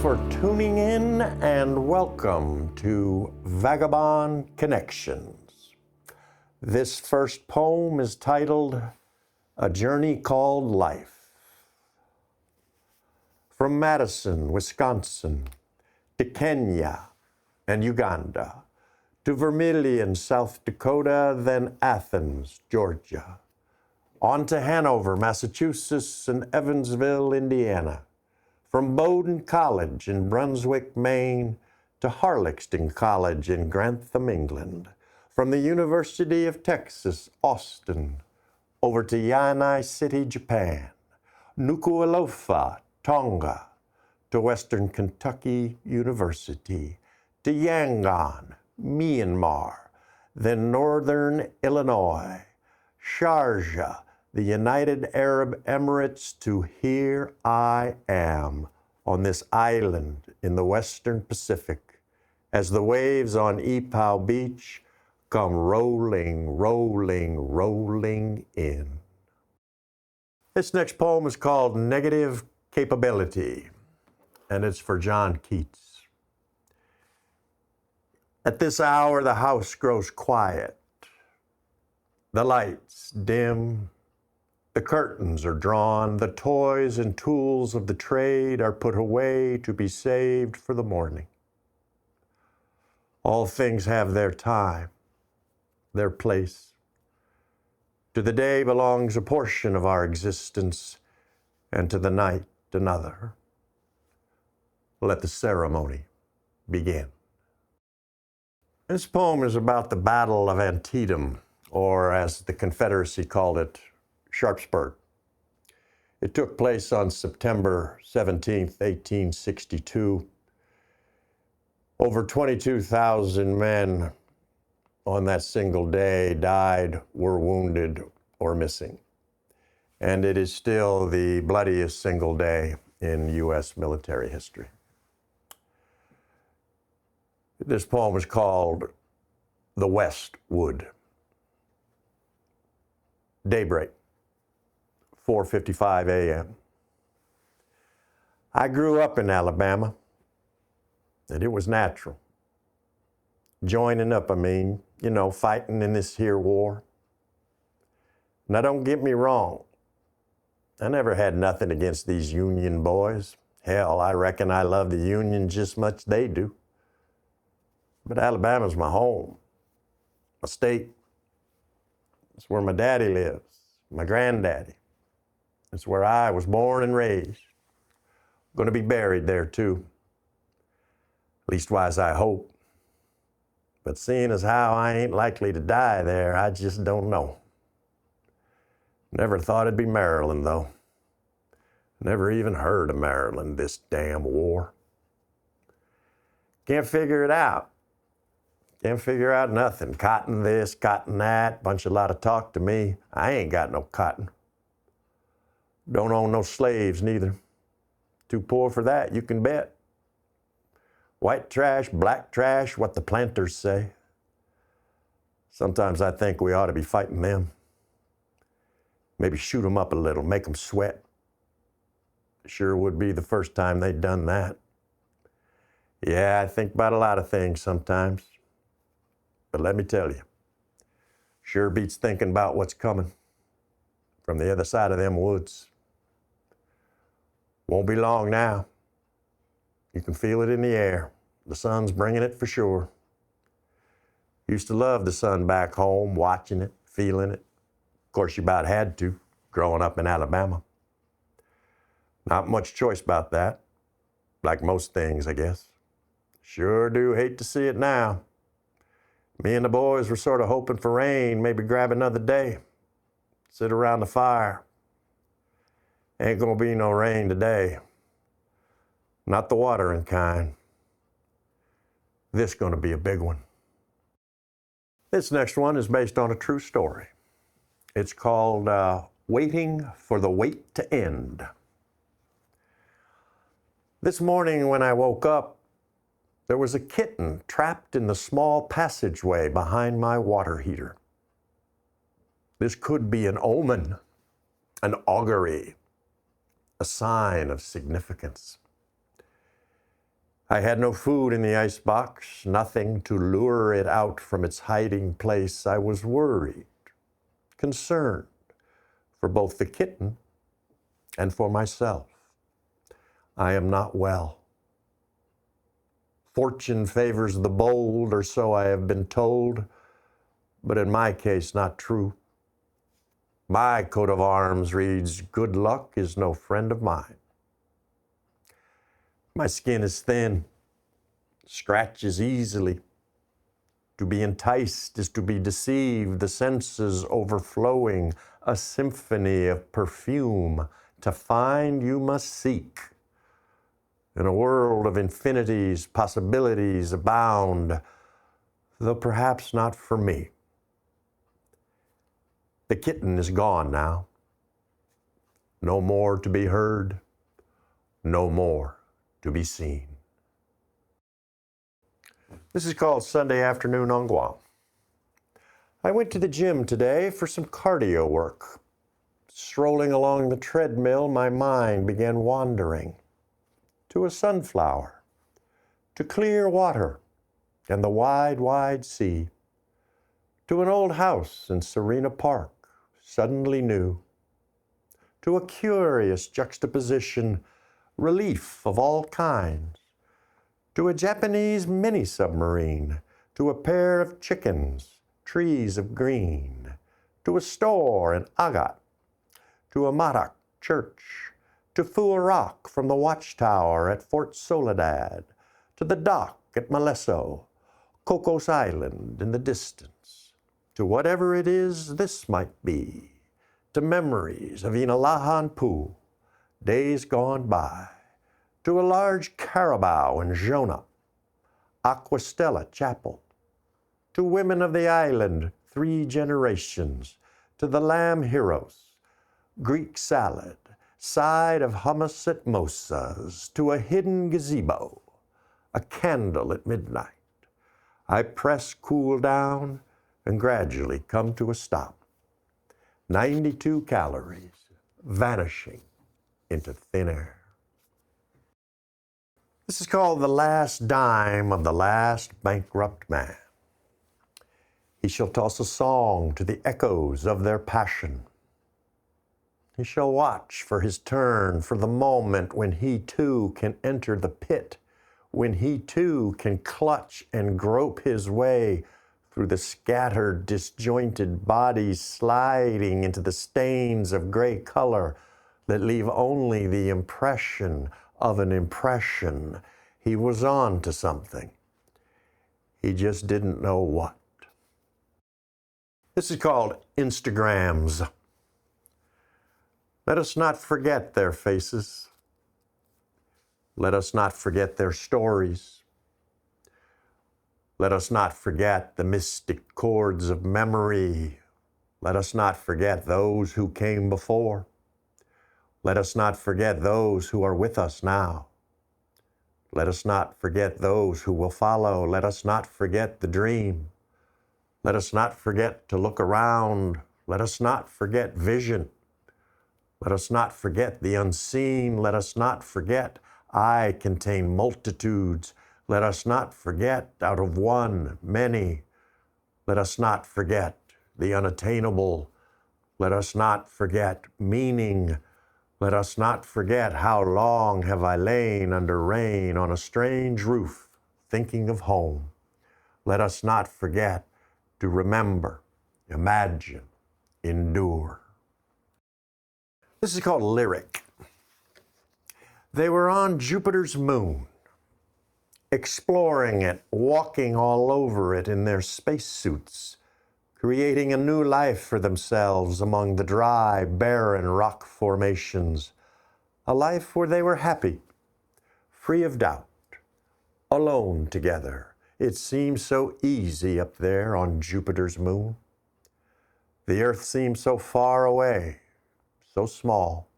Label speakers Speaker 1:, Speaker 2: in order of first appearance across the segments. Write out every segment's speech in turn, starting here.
Speaker 1: for tuning in and welcome to Vagabond Connections. This first poem is titled A Journey Called Life. From Madison, Wisconsin, to Kenya and Uganda, to Vermilion, South Dakota, then Athens, Georgia, on to Hanover, Massachusetts, and Evansville, Indiana. From Bowdoin College in Brunswick, Maine, to Harlexton College in Grantham, England. From the University of Texas, Austin, over to Yanai City, Japan. Nuku'alofa, Tonga, to Western Kentucky University, to Yangon, Myanmar, then Northern Illinois, Sharjah, the United Arab Emirates, to here I am on this island in the Western Pacific as the waves on Epau Beach come rolling, rolling, rolling in. This next poem is called Negative Capability, and it's for John Keats. At this hour, the house grows quiet. The lights dim. The curtains are drawn, the toys and tools of the trade are put away to be saved for the morning. All things have their time, their place. To the day belongs a portion of our existence, and to the night another. Let the ceremony begin. This poem is about the Battle of Antietam, or as the Confederacy called it, Sharpsburg. It took place on September 17th, 1862. Over 22,000 men on that single day died, were wounded, or missing. And it is still the bloodiest single day in U.S. military history. This poem is called The Westwood. Daybreak. 4:55 a.m. I grew up in Alabama, and it was natural. Joining up, fighting in this here war. Now don't get me wrong, I never had nothing against these Union boys. Hell, I reckon I love the Union just much they do. But Alabama's my home, my state. It's where my daddy lives, my granddaddy. It's where I was born and raised. Going to be buried there too. Leastwise, I hope. But seeing as how I ain't likely to die there, I just don't know. Never thought it'd be Maryland, though. Never even heard of Maryland this damn war. Can't figure it out. Can't figure out nothing. Cotton this, cotton that, bunch of lot of talk to me. I ain't got no cotton. Don't own no slaves neither. Too poor for that, you can bet. White trash, black trash, what the planters say. Sometimes I think we ought to be fighting them. Maybe shoot them up a little, make them sweat. Sure would be the first time they'd done that. Yeah, I think about a lot of things sometimes. But let me tell you, sure beats thinking about what's coming from the other side of them woods. Won't be long now. You can feel it in the air. The sun's bringing it for sure. Used to love the sun back home, watching it, feeling it. Of course, you about had to, growing up in Alabama. Not much choice about that, like most things, I guess. Sure do hate to see it now. Me and the boys were sort of hoping for rain, maybe grab another day, sit around the fire. Ain't gonna be no rain today. Not the watering kind. This gonna be a big one. This next one is based on a true story. It's called Waiting for the Wait to End. This morning when I woke up, there was a kitten trapped in the small passageway behind my water heater. This could be an omen, an augury, a sign of significance. I had no food in the icebox, nothing to lure it out from its hiding place. I was worried, concerned for both the kitten and for myself. I am not well. Fortune favors the bold, or so I have been told, but in my case, not true. My coat of arms reads, good luck is no friend of mine. My skin is thin, scratches easily. To be enticed is to be deceived, the senses overflowing, a symphony of perfume. To find you must seek. In a world of infinities, possibilities abound, though perhaps not for me. The kitten is gone now. No more to be heard, no more to be seen. This is called Sunday Afternoon on Guam. I went to the gym today for some cardio work. Strolling along the treadmill, my mind began wandering to a sunflower, to clear water and the wide, wide sea, to an old house in Serena Park, suddenly new, to a curious juxtaposition, relief of all kinds, to a Japanese mini-submarine, to a pair of chickens, trees of green, to a store in Agat, to a Marak church, to Fua Rock from the watchtower at Fort Soledad, to the dock at Malesso, Cocos Island in the distance, to whatever it is this might be, to memories of Inalahan Poo, days gone by, to a large carabao in Jonah, Aquastella Chapel, to women of the island, 3 generations, to the lamb heroes, Greek salad, side of hummus at Mosa's, to a hidden gazebo, a candle at midnight. I press cool down and gradually come to a stop. 92 calories vanishing into thin air. This is called The Last Dime of the Last Bankrupt Man. He shall toss a song to the echoes of their passion. He shall watch for his turn, for the moment when he too can enter the pit, when he too can clutch and grope his way through the scattered, disjointed bodies, sliding into the stains of gray color that leave only the impression of an impression. He was on to something. He just didn't know what. This is called Instagrams. Let us not forget their faces. Let us not forget their stories. Let us not forget the mystic chords of memory. Let us not forget those who came before. Let us not forget those who are with us now. Let us not forget those who will follow. Let us not forget the dream. Let us not forget to look around. Let us not forget vision. Let us not forget the unseen. Let us not forget I contain multitudes. Let us not forget out of one, many. Let us not forget the unattainable. Let us not forget meaning. Let us not forget how long have I lain under rain on a strange roof, thinking of home. Let us not forget to remember, imagine, endure. This is called Lyric. They were on Jupiter's moon, exploring it, walking all over it in their spacesuits, creating a new life for themselves among the dry, barren rock formations, a life where they were happy, free of doubt, alone together. It seemed so easy up there on Jupiter's moon. The Earth seemed so far away, so small.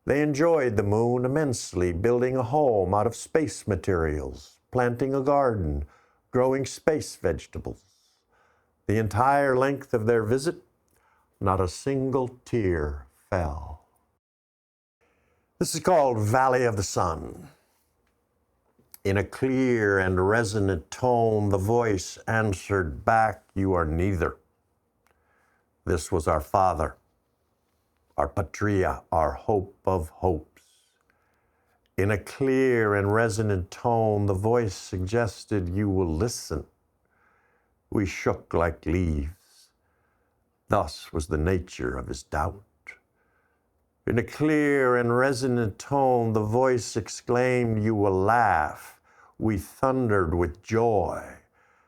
Speaker 1: They enjoyed the moon immensely, building a home out of space materials, planting a garden, growing space vegetables. The entire length of their visit, not a single tear fell. This is called Valley of the Sun. In a clear and resonant tone, the voice answered back, "You are neither." This was our father, our patria, our hope of hopes. In a clear and resonant tone, the voice suggested, "You will listen." We shook like leaves. Thus was the nature of his doubt. In a clear and resonant tone, the voice exclaimed, "You will laugh." We thundered with joy.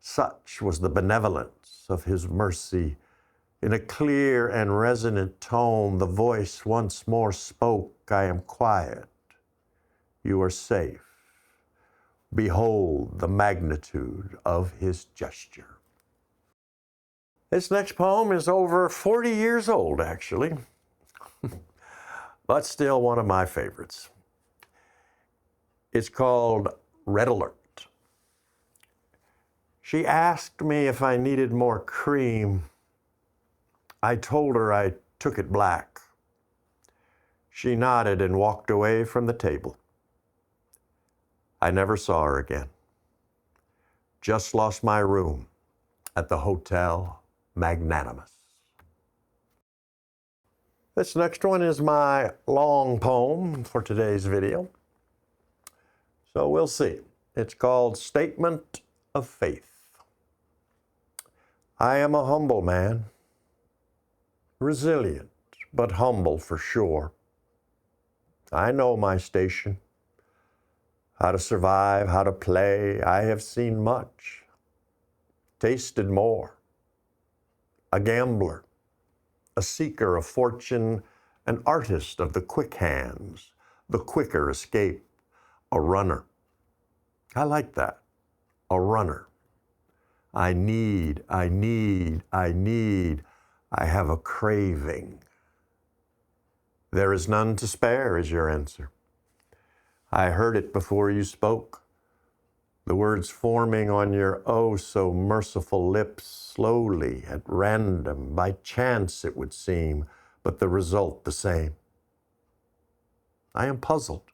Speaker 1: Such was the benevolence of his mercy. In a clear and resonant tone, the voice once more spoke, "I am quiet. You are safe." Behold the magnitude of his gesture. This next poem is over 40 years old, actually, but still one of my favorites. It's called Red Alert. She asked me if I needed more cream. I told her I took it black. She nodded and walked away from the table. I never saw her again. Just lost my room at the Hotel Magnanimous. This next one is my long poem for today's video. So we'll see. It's called Statement of Faith. I am a humble man, resilient, but humble for sure. I know my station, how to survive, how to play. I have seen much, tasted more. A gambler, a seeker of fortune, an artist of the quick hands, the quicker escape, a runner. I like that, a runner. I have a craving. There is none to spare is your answer. I heard it before you spoke. The words forming on your oh so merciful lips, slowly, at random, by chance it would seem, but the result the same. I am puzzled,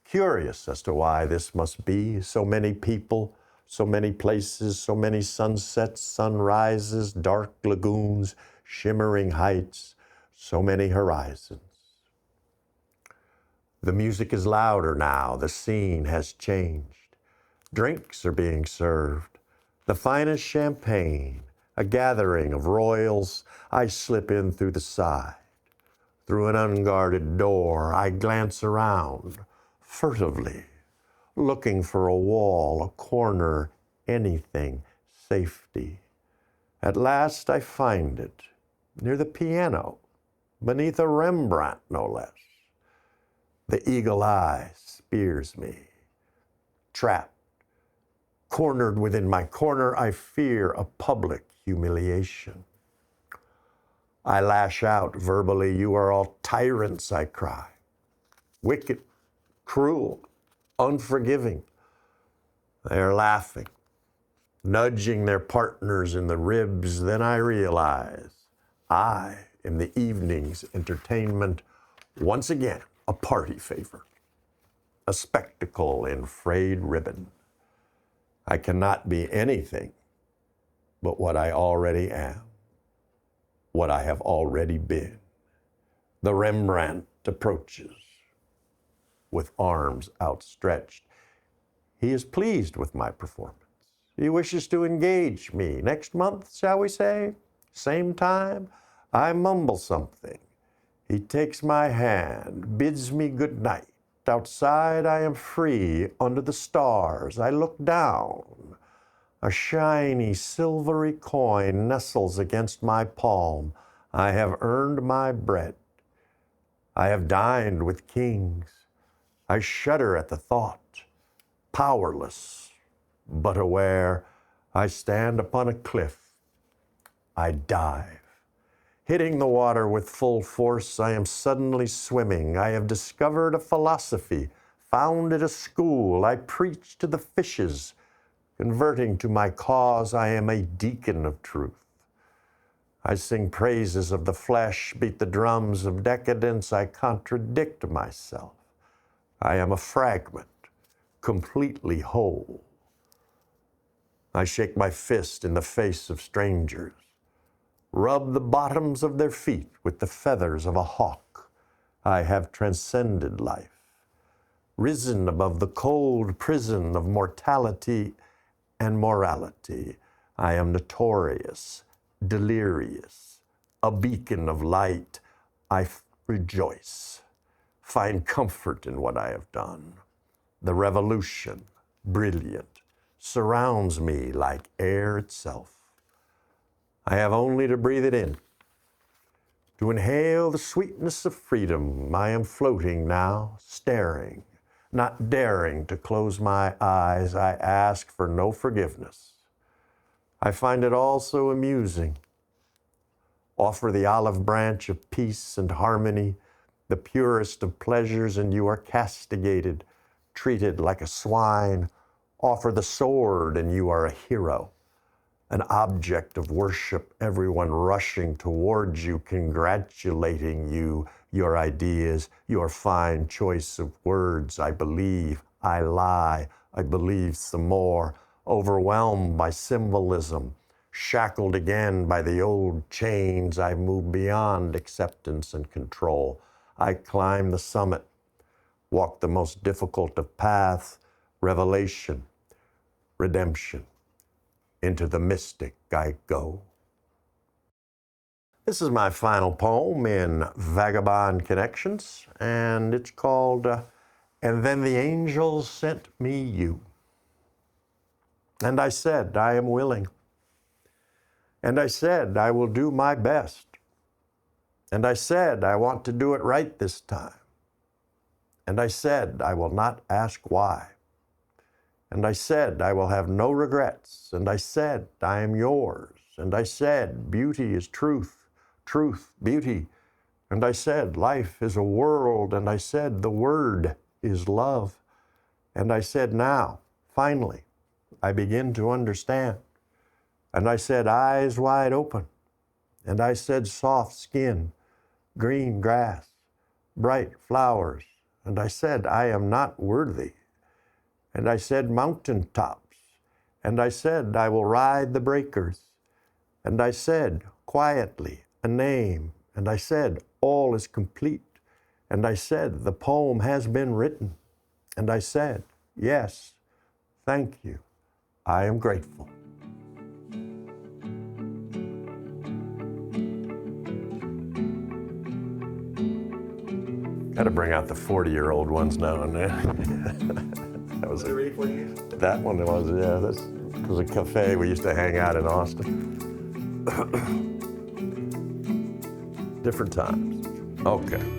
Speaker 1: curious as to why this must be. So many people, so many places, so many sunsets, sunrises, dark lagoons, shimmering heights, so many horizons. The music is louder now, the scene has changed. Drinks are being served, the finest champagne, a gathering of royals. I slip in through the side. Through an unguarded door, I glance around, furtively, looking for a wall, a corner, anything, safety. At last I find it, near the piano, beneath a Rembrandt, no less. The eagle eye spears me. Trapped, cornered within my corner, I fear a public humiliation. I lash out verbally, "You are all tyrants," I cry. Wicked, cruel, unforgiving. They are laughing, nudging their partners in the ribs. Then I realize I am the evening's entertainment, once again a party favor, a spectacle in frayed ribbon. I cannot be anything but what I already am, what I have already been. The Rembrandt approaches with arms outstretched. He is pleased with my performance. He wishes to engage me. Next month, shall we say? Same time? I mumble something. He takes my hand, bids me good night. Outside I am free, under the stars. I look down. A shiny, silvery coin nestles against my palm. I have earned my bread. I have dined with kings. I shudder at the thought. Powerless, but aware, I stand upon a cliff. I dive. Hitting the water with full force, I am suddenly swimming. I have discovered a philosophy, founded a school. I preach to the fishes. Converting to my cause, I am a deacon of truth. I sing praises of the flesh, beat the drums of decadence. I contradict myself. I am a fragment, completely whole. I shake my fist in the face of strangers, rub the bottoms of their feet with the feathers of a hawk. I have transcended life, risen above the cold prison of mortality and morality. I am notorious, delirious, a beacon of light. I rejoice, find comfort in what I have done. The revolution, brilliant, surrounds me like air itself. I have only to breathe it in, to inhale the sweetness of freedom. I am floating now, staring, not daring to close my eyes. I ask for no forgiveness. I find it all so amusing. Offer the olive branch of peace and harmony, the purest of pleasures, and you are castigated, treated like a swine. Offer the sword, and you are a hero, an object of worship, everyone rushing towards you, congratulating you, your ideas, your fine choice of words. I believe, I lie, I believe some more, overwhelmed by symbolism, shackled again by the old chains. I move beyond acceptance and control. I climb the summit, walk the most difficult of paths, revelation, redemption. Into the mystic I go. This is my final poem in Vagabond Connections, and it's called And Then the Angels Sent Me You. And I said, I am willing. And I said, I will do my best. And I said, I want to do it right this time. And I said, I will not ask why. And I said, I will have no regrets. And I said, I am yours. And I said, beauty is truth, truth, beauty. And I said, life is a world. And I said, the word is love. And I said, now, finally, I begin to understand. And I said, eyes wide open. And I said, soft skin, green grass, bright flowers. And I said, I am not worthy. And I said, mountain tops. And I said, I will ride the breakers. And I said, quietly, a name. And I said, all is complete. And I said, the poem has been written. And I said, yes, thank you. I am grateful. Got to bring out the 40-year-old ones now and then. That was ready for you? That one was, yeah. That was a cafe we used to hang out in Austin. Different times. Okay.